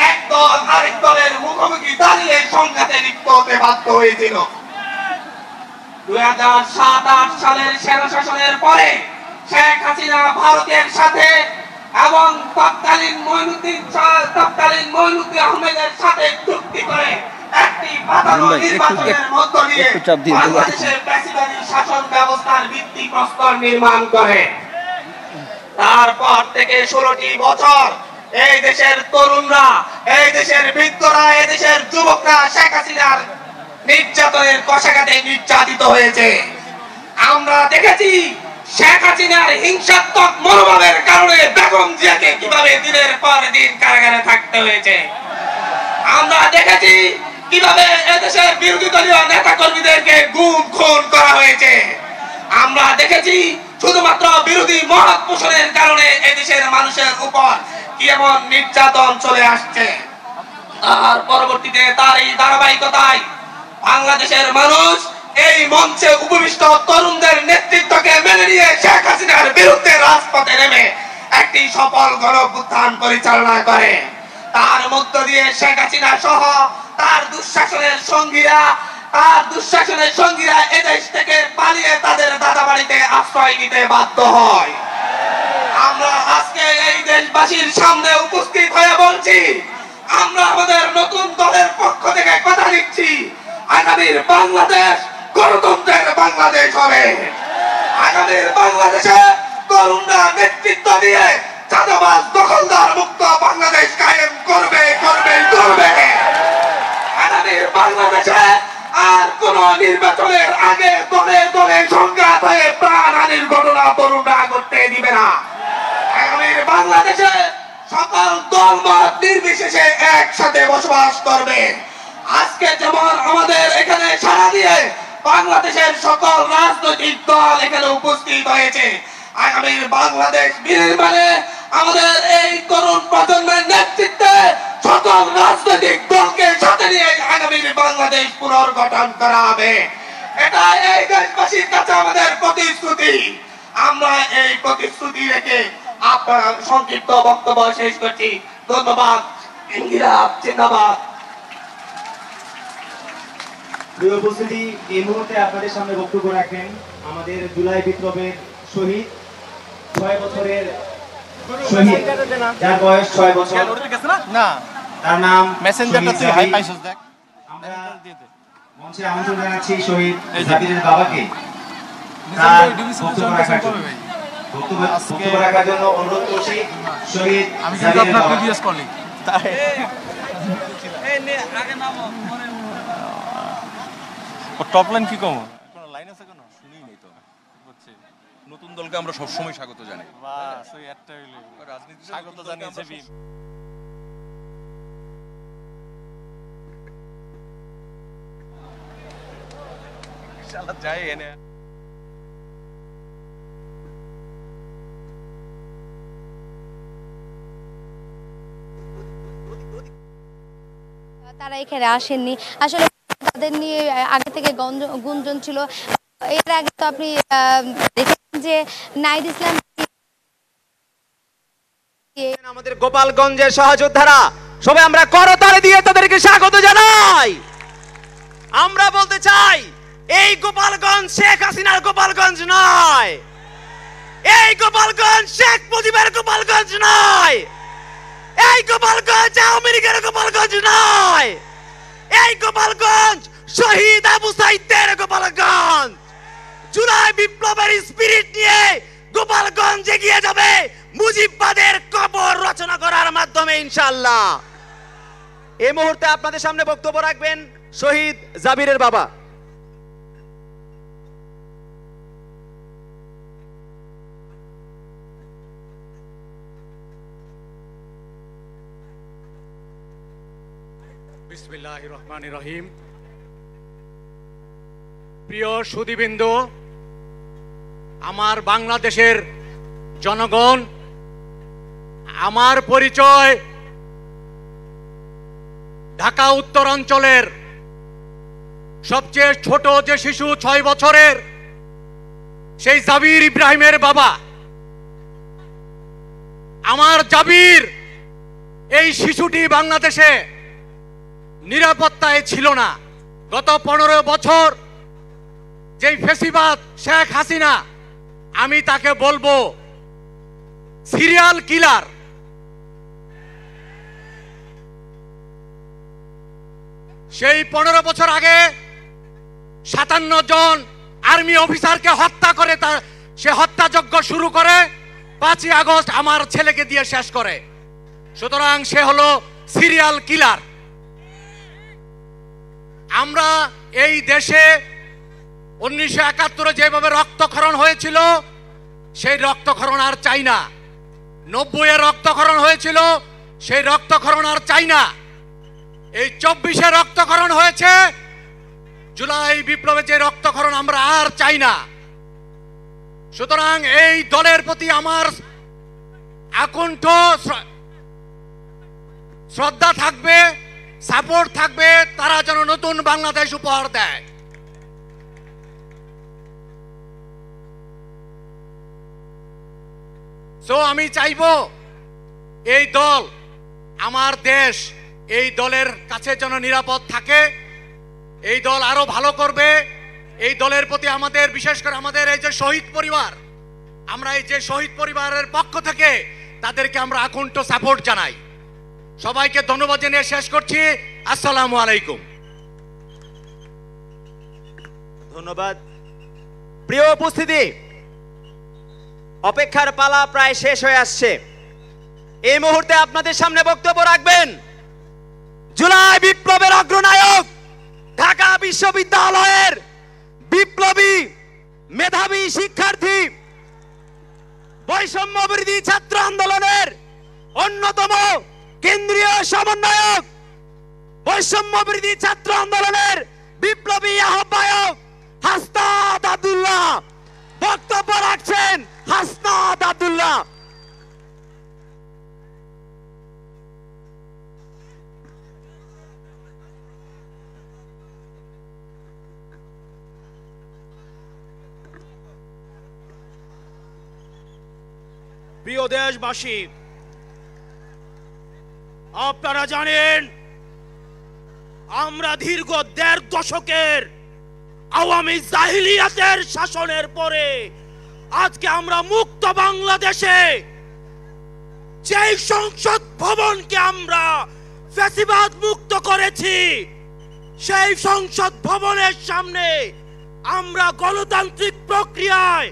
এক দল আরেক দলের মুখোমুখি দাঁড়িয়ে সংঘাতে লিপ্ত হতে বাধ্য হয়েছিল। 2007-08 সালের সেনা শাসনের পরে শেখ হাসিনা ভারতের সাথে এবং তৎকালীন মঈনুদ্দিন আহমেদের সাথে চুক্তি করে একটি পাতানো নির্বাচনের মধ্য দিয়ে বাংলাদেশের প্যাসিভারি শাসন ব্যবস্থার ভিত্তিপ্রস্তর নির্মাণ করে। তারপর থেকে 16টি বছর এই দেশের তরুণরা, এই দেশের বৃদ্ধরা, এই দেশের যুবকরা শেখ হাসিনার নির্যাতনের কষাঘাতে নির্যাতিত হয়েছে। আমরা দেখেছি শেখ হাসিনার হিংসাত্মক মনোভাবের কারণে বেগম জিয়াকে কিভাবে দিনের পর দিন কারাগারে থাকতে হয়েছে। আমরা দেখেছি কিভাবে এদেশের বিরোধী দলীয় নেতা কর্মীদেরকে গুম খুন করা হয়েছে। আমরা দেখেছি শুধুমাত্র বিরোধী মত পোষণের কারণে এদেশের মানুষের উপর কি এমন নির্যাতন চলে আসছে। তার পরবর্তীতে তার এই ধারাবাহিকতায় বাংলাদেশের মানুষ এই মঞ্চে উপবিষ্ট তরুণদের নেতৃত্বকে মেনে নিয়ে শেখ হাসিনার বিরুদ্ধে রাজপথে নেমে একটি সফল গণঅভ্যুত্থান পরিচালনা করে। তার মধ্য দিয়ে শেখ হাসিনা সহ তার দুঃশাসনের সঙ্গীরা এদেশ থেকে পালিয়ে তাদের দাদা বাড়িতে আশ্রয় নিতে বাধ্য হয়। আমরা আজকে এই দেশবাসীর সামনে উপস্থিত হয়ে বলছি, আমরা আমাদের নতুন দলের পক্ষ থেকে কথা দিচ্ছি, আগামীর বাংলাদেশ গণতন্ত্রের বাংলাদেশ হবে। আগামীর বাংলাদেশে তরুণরা নেতৃত্ব দিয়ে চাঁদাবাজ দখলদার মুক্ত বাংলাদেশ কায়েম করবে। আগামীর বাংলাদেশে আর কোন নির্বাচনের আগে দলে দলে সংঘাত হয়ে প্রাণহানির ঘটনা তরুণরা করতে দিবে না। আগামীর বাংলাদেশে সকল দলমত নির্বিশেষে একসাথে বসবাস করবে। আজকে যেমন আমাদের এখানে সাড়া দিয়ে বাংলাদেশের সকল রাজনৈতিক দল এখানে উপস্থিত হয়েছে, আগামীর বাংলাদেশ বিনির্মাণে আমাদের এই তরুণ প্রজন্মের নেতৃত্বে সকল রাজনৈতিক দলকে সাথে নিয়ে আগামীর বাংলাদেশ পুনর্গঠন করা হবে। এটা এই দেশবাসীর কাছে আমাদের প্রতিশ্রুতি। আমরা এই প্রতিশ্রুতি রেখে আপনার সংক্ষিপ্ত বক্তব্য শেষ করছি। ধন্যবাদ। ইনকিলাব জিন্দাবাদ। প্রিয় উপস্থিতি, এই মুহূর্তে আপনাদের সামনে বক্তব্য রাখেন আমাদের জুলাই বিপ্লবের শহীদ, 6 বছরের শহীদ, যার বয়স 6 বছর। তার নাম আমরা মঞ্চে আমন্ত্রণ জানাচ্ছি শহীদ জাবিরের বাবাকে তার বক্তব্য রাখার জন্য অনুরোধ করছি। শহীদ জাবিরের বাবা। টপলাইন কি কম লাইন আছে কেন শুনি নাই তো হচ্ছে নতুন দলকে আমরা সবসময় স্বাগত জানাই। বাস ওই একটা রাজনীতি স্বাগত জানিয়েছে বিএনপি। ইনশাআল্লাহ যাই এনে তারা এখানে আসেননি। আসলে তাদের নিয়ে আগে থেকে গুঞ্জন ছিল। এর আগে তো আপনি দেখেছেন যে নাহিদ ইসলাম আমাদের গোপালগঞ্জের সহযোদ্ধারা, সবাই আমরা করতালি দিয়ে তাদেরকে স্বাগত জানাই। আমরা বলতে চাই এই গোপালগঞ্জ শেখ হাসিনার গোপালগঞ্জ নয়, এই গোপালগঞ্জ শেখ মুজিবের গোপালগঞ্জ নয়, এই গোপালগঞ্জ আওয়ামী লীগের গোপালগঞ্জ নয়, এই গোপালগঞ্জ শহীদ আবু সাইদের গোপালগঞ্জ। জুলাই বিপ্লবের স্পিরিট নিয়ে গোপালগঞ্জ এগিয়ে যাবে মুজিববাদের কবর রচনা করার মাধ্যমে ইনশাআল্লাহ। এই মুহূর্তে আপনাদের সামনে বক্তব্য রাখবেন শহীদ জাবিরের বাবা। বিসমিল্লাহির রহমানির রহিম। প্রিয় সুধীবৃন্দ, আমার বাংলাদেশের জনগণ, আমার পরিচয় ঢাকা উত্তর অঞ্চলের সবচেয়ে ছোট যে শিশু 6 বছরের, সেই জাবির ইব্রাহিমের বাবা। আমার জাবির এই শিশুটি বাংলাদেশে নিরাপত্তায় ছিল না। গত 15 বছর যেই ফেসিবাদ শেখ হাসিনা, আমি তাকে বলবো সিরিয়াল কিলার। সেই 15 বছর আগে 57 জন আর্মি অফিসারকে হত্যা করে সে হত্যাযজ্ঞ শুরু করে 5ই আগস্ট আমার ছেলেকে দিয়ে শেষ করে। সুতরাং সে হলো সিরিয়াল কিলার। আমরা এই দেশে 1971 যেভাবে রক্তক্ষরণ হয়েছিল, সেই রক্তক্ষরণ আর চাই না। 90-এ রক্তক্ষরণ হয়েছিল, সেই রক্তক্ষরণ আর চাই না। এই 24-এ রক্তক্ষরণ হয়েছে, জুলাই বিপ্লবে যে রক্তক্ষরণ আমরা আর চাই না। সুতরাং এই দলের প্রতি আমার আকুণ্ঠ শ্রদ্ধা থাকবে, সাপোর্ট থাকবে, তারা যেন নতুন বাংলাদেশ উপহার দেয়। তো আমি চাইবো এই দল, আমার দেশ, এই দলের কাছে যেন নিরাপদ থাকে, এই দল আরো ভালো করবে। এই দলের প্রতি আমাদের, বিশেষ করে আমাদের এই যে শহীদ পরিবার, আমরা এই যে শহীদ পরিবারের পক্ষ থেকে তাদেরকে আমরা আকুণ্ঠ সাপোর্ট জানাই। সবাইকে ধন্যবাদ জানিয়ে শেষ করছি। আসসালামু আলাইকুম। ধন্যবাদ। প্রিয় উপস্থিতি, অপেক্ষার পালা প্রায় শেষ হয়ে আসছে। এই মুহূর্তে আপনাদের সামনে বক্তব্য রাখবেন জুলাই বিপ্লবের অগ্রনায়ক, ঢাকা বিশ্ববিদ্যালয়ের বিপ্লবী মেধাবী শিক্ষার্থী, বৈষম্য বিরোধী ছাত্র আন্দোলনের অন্যতম কেন্দ্রীয় সমন্বয়ক, বৈষম্য বিরোধী ছাত্র আন্দোলনের বিপ্লবী আহ্বায়ক হাসনাত আব্দুল্লাহ বক্তব্য রাখছেন। হাসনাত আব্দুল্লাহ। প্রিয় দেশবাসী, আপনারা জানেন আমরা দীর্ঘ 1.5 দশকের আওয়ামী জাহিলিয়াতের শাসনের পরে আজকে আমরা মুক্ত বাংলাদেশে যেই সংসদ ভবনকে আমরা ফ্যাসিবাদ মুক্ত করেছি, সেই সংসদ ভবনের সামনে আমরা গণতান্ত্রিক প্রক্রিয়ায়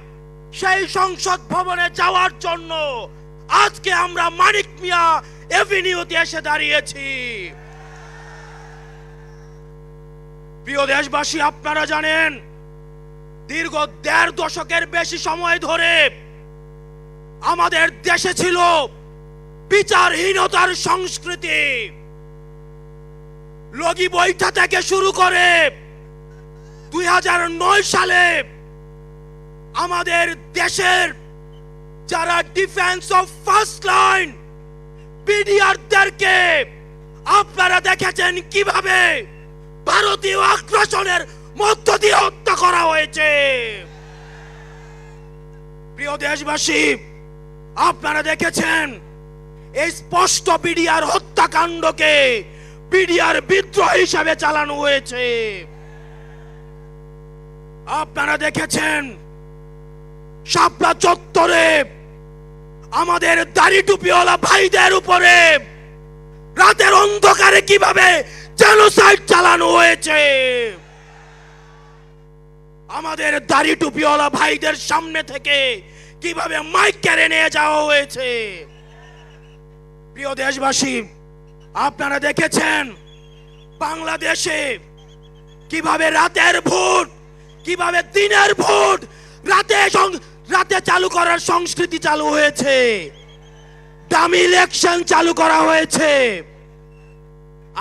সেই সংসদ ভবনে যাওয়ার জন্য আজকে আমরা মানিক মিয়া এভিনিউতে এসে দাঁড়িয়েছি। প্রিয় দেশবাসী, আপনারা জানেন দীর্ঘ 1.5 দশকের বেশি সময় ধরে আমাদের দেশে ছিল বিচারহীনতার সংস্কৃতি। লগি বৈঠা থেকে শুরু করে 2009 সালে আমাদের দেশের যারা ডিফেন্স অফ ফার্স্ট লাইন বিডিআরদেরকে আপনারা দেখেছেন কিভাবে ভারতীয় আগ্রাসনের মধ্য দিয়ে হত্যা করা হয়েছে। প্রিয় দেশবাসী, আপনারা দেখেছেন এই স্পষ্ট বিডিআর হত্যাকাণ্ডকে বিডিআর বিদ্রোহ হিসাবে চালানো হয়েছে। আপনারা দেখেছেন শাপলা চত্বরে আমাদের দাড়ি টুপিওয়ালা ভাইদের উপরে রাতের অন্ধকারে কিভাবে জেনোসাইড চালানো হয়েছে। আমাদের দাড়ি টুপিওয়ালা ভাইদের সামনে থেকে কিভাবে মাইক কেড়ে নিয়ে যাওয়া হয়েছে। প্রিয় দেশবাসী, আপনারা দেখেছেন বাংলাদেশে কিভাবে রাতের ভোট, কিভাবে দিনের ভোট রাতে চালু করার সংস্কৃতি চালু হয়েছে, ডামি ইলেকশন চালু করা হয়েছে।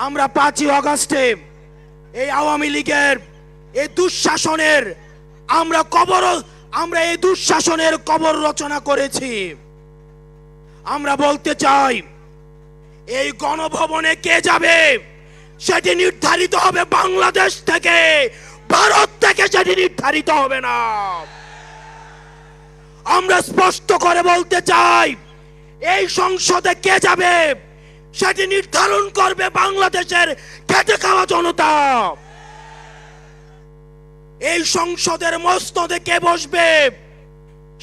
আমরা 5ই আগস্টে এই আওয়ামী লীগের এই দুঃশাসনের আমরা এই দুঃশাসনের কবর রচনা করেছি। আমরা বলতে চাই, এই গণভবনে কে যাবে সেটি নির্ধারিত হবে বাংলাদেশ থেকে, ভারত থেকে সেটি নির্ধারিত হবে না। আমরা স্পষ্ট করে বলতে চাই, এই সংসদে কে যাবে সেটি নির্ধারণ করবে বাংলাদেশের খেটে খাওয়া জনতা। এই সংসদের মসনদে কে বসবে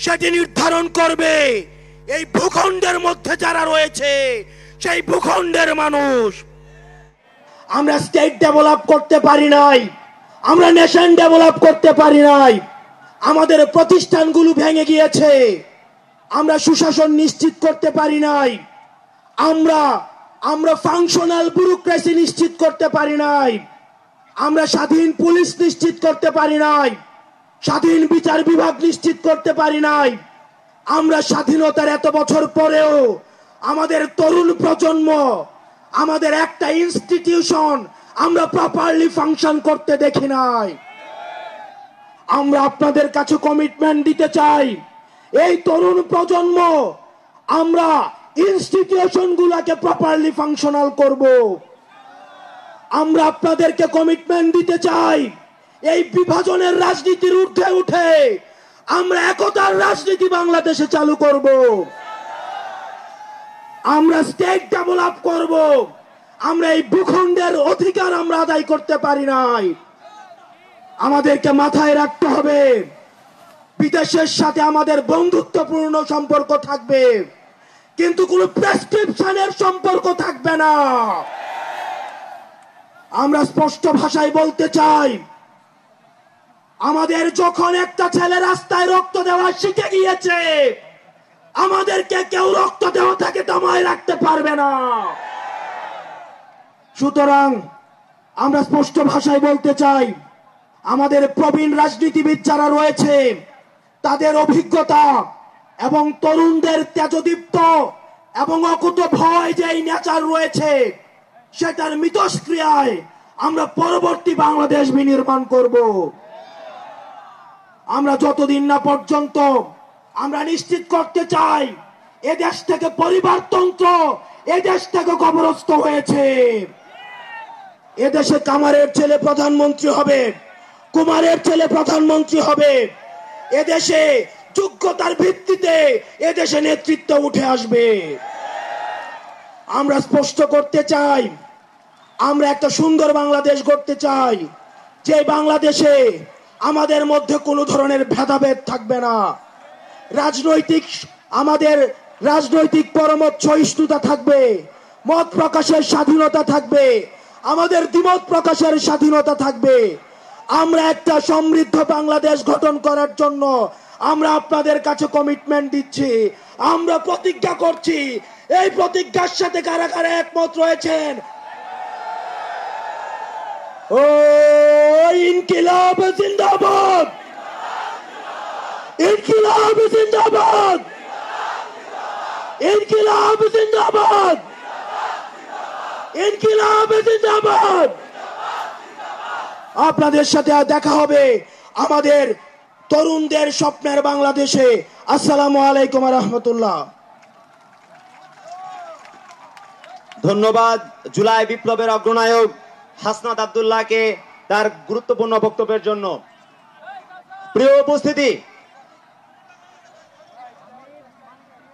সেটি নির্ধারণ করবে এই ভূখণ্ডের মধ্যে যারা রয়েছে সেই ভূখণ্ডের মানুষ। আমরা স্টেট ডেভেলপ করতে পারি নাই, আমরা নেশন ডেভেলপ করতে পারি নাই, আমাদের প্রতিষ্ঠানগুলো ভেঙে গিয়েছে, আমরা সুশাসন নিশ্চিত করতে পারি নাই, আমরা ফাংশনাল ব্যুরোক্রেসি নিশ্চিত করতে পারি নাই, আমরা স্বাধীন পুলিশ নিশ্চিত করতে পারি নাই, স্বাধীন বিচার বিভাগ নিশ্চিত করতে পারি নাই। আমরা স্বাধীনতার এত বছর পরেও আমাদের তরুণ প্রজন্ম, আমাদের একটা ইনস্টিটিউশন আমরা প্রপারলি ফাংশন করতে দেখি নাই। আমরা আপনাদের কাছে কমিটমেন্ট দিতে চাই, এই তরুণ প্রজন্ম আমরা ইনস্টিটিউশন গুলাকে প্রপারলি ফাংশনাল করব। আমরা আপনাদেরকে কমিটমেন্ট দিতে চাই, এই বিভাজনের রাজনীতির ঊর্ধ্বে উঠে আমরা একতার রাজনীতি বাংলাদেশে চালু করব। আমরা স্টেট ডেভেলপ করব। আমরা এই ভূখণ্ডের অধিকার আমরা আদায় করতে পারি নাই। আমাদেরকে মাথায় রাখতে হবে, বিদেশের সাথে আমাদের বন্ধুত্বপূর্ণ সম্পর্ক থাকবে, কিন্তু কোনো প্রেসক্রিপশনের সম্পর্ক থাকবে না। আমরা স্পষ্ট ভাষায় বলতে চাই, আমাদের যখন একটা ছেলে রাস্তায় রক্ত দেওয়া শিখে গিয়েছে, আমাদেরকে কেউ রক্ত দেওয়া থেকে দমায় রাখতে পারবে না। সুতরাং আমরা স্পষ্ট ভাষায় বলতে চাই, আমাদের প্রবীণ রাজনীতিবিদ যারা রয়েছে তাদের অভিজ্ঞতা এবং তরুণদের তেজদীপ্ত এবং অকুত ভয় যে নেচার রয়েছে, সেটার মিথস্ক্রিয়ায় আমরা পরবর্তী বাংলাদেশ বিনির্মাণ করব। আমরা যতদিন না পর্যন্ত আমরা নিশ্চিত করতে চাই এদেশ থেকে পরিবারতন্ত্র, এদেশ থেকে কবরস্থ হয়েছে। এদেশে কামারের ছেলে প্রধানমন্ত্রী হবে, কুমারের ছেলে প্রধানমন্ত্রী হবে, এদেশে যোগ্যতার ভিত্তিতে এদেশে নেতৃত্ব উঠে আসবে। আমরা স্পষ্ট করতে চাই, আমরা একটা সুন্দর বাংলাদেশ গড়তে চাই, যে বাংলাদেশে আমাদের মধ্যে কোনো ধরনের ভেদাভেদ থাকবে না। আমাদের রাজনৈতিক পরমত সহিষ্ণুতা থাকবে, মত প্রকাশের স্বাধীনতা থাকবে, আমাদের দ্বিমত প্রকাশের স্বাধীনতা থাকবে। আমরা একটা সমৃদ্ধ বাংলাদেশ গঠন করার জন্য আমরা আপনাদের কাছে কমিটমেন্ট দিচ্ছি, আমরা প্রতিজ্ঞা করছি। এই প্রতিজ্ঞার সাথে কারা কারা একমত রয়েছেন? ও ইনকিলাব জিন্দাবাদ, ইনকিলাব জিন্দাবাদ, ইনকিলাব জিন্দাবাদ, ইনকিলাব জিন্দাবাদ। আপনাদের সাথে দেখা হবে আমাদের তরুণদের স্বপ্নের বাংলাদেশে। আসসালামু আলাইকুম ওয়া রাহমাতুল্লাহ। ধন্যবাদ জুলাই বিপ্লবের অগ্রনায়ক হাসনাত আব্দুল্লাহকে তার গুরুত্বপূর্ণ বক্তব্যের জন্য। প্রিয় উপস্থিতি,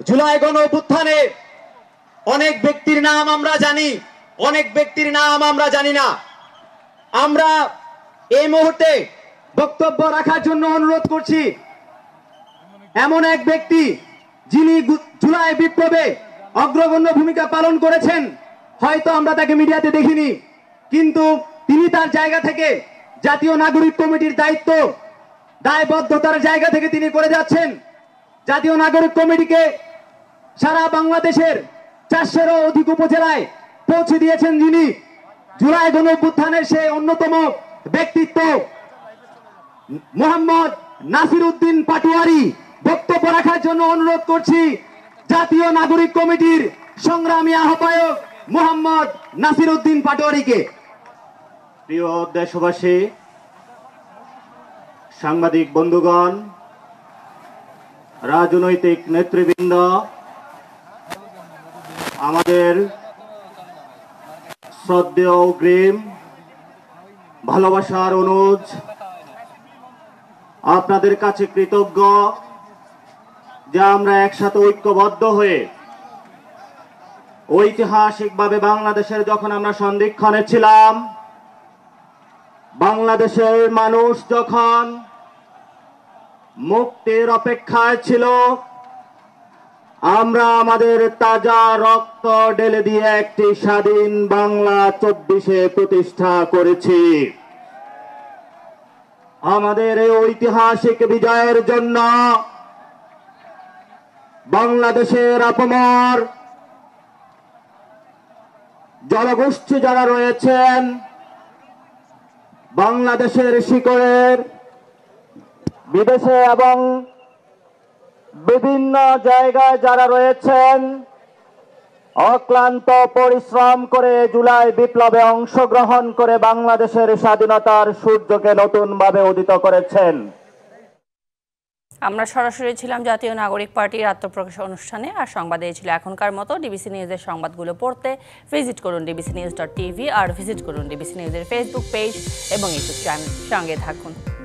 জুলাই গণ অভ্যুত্থানে অনেক ব্যক্তির নাম আমরা জানি, অনেক ব্যক্তির নাম আমরা জানি না। আমরা এই মুহূর্তে বক্তব্য রাখার জন্য অনুরোধ করছি এমন এক ব্যক্তি যিনি জুলাই বিপ্লবে অগ্রগণ্য ভূমিকা পালন করেছেন। হয়তো আমরা তাকে মিডিয়াতে দেখিনি, কিন্তু তিনি তার জায়গা থেকে জাতীয় নাগরিক কমিটির দায়িত্ব দায়বদ্ধতার জায়গা থেকে তিনি করে যাচ্ছেন। জাতীয় নাগরিক কমিটিকে সারা বাংলাদেশের 400-এরও অধিক উপজেলায় পৌঁছে দিয়েছেন যিনি। জুলাই গণ অভ্যুত্থানের সেই অন্যতম ব্যক্তিত্ব মোহাম্মদ নাসির উদ্দিন পাটোয়ারি বক্তব্য রাখার জন্য অনুরোধ করছি জাতীয় নাগরিক কমিটির সংগ্রামী আহ্বায়ক মোহাম্মদ নাসির উদ্দিন পাটোয়ারিকে। প্রিয় দেশবাসী, সাংবাদিক বন্ধুগণ, রাজনৈতিক নেতৃবৃন্দ, আমাদের শ্রদ্ধেয় অগ্রিম ভালোবাসার অনুজ, আপনাদের কাছে কৃতজ্ঞ যে আমরা একসাথে ঐক্যবদ্ধ হয়ে ঐতিহাসিকভাবে বাংলাদেশের যখন আমরা সন্ধিক্ষণে ছিলাম, বাংলাদেশের মানুষ যখন মুক্তির অপেক্ষায় ছিল, আমরা আমাদের তাজা রক্ত ঢেলে দিয়ে একটি স্বাধীন বাংলা 24-এ প্রতিষ্ঠা করেছি। আমাদের এই ঐতিহাসিক বিজয়ের জন্য বাংলাদেশের আপামর জনগোষ্ঠী যারা রয়েছেন, বাংলাদেশের শিকড়ের বিদেশে এবং বিভিন্ন জায়গায় যারা রয়েছেন, অক্লান্ত পরিশ্রম করে জুলাই বিপ্লবে অংশগ্রহণ করে বাংলাদেশের স্বাধীনতার সূর্যকে নতুনভাবে উদিত করেছেন। আমরা সরাসরি ছিলাম জাতীয় নাগরিক পার্টির আত্মপ্রকাশ অনুষ্ঠানে। আর সংবাদে ছিল এখনকার মতো। ডিবিসি নিউজের সংবাদগুলো পড়তে ভিজিট করুন dbcnews.tv আর ভিজিট করুন ডিবিসি নিউজের ফেসবুক পেজ এবং ইউটিউব চ্যানেল। সঙ্গে থাকুন।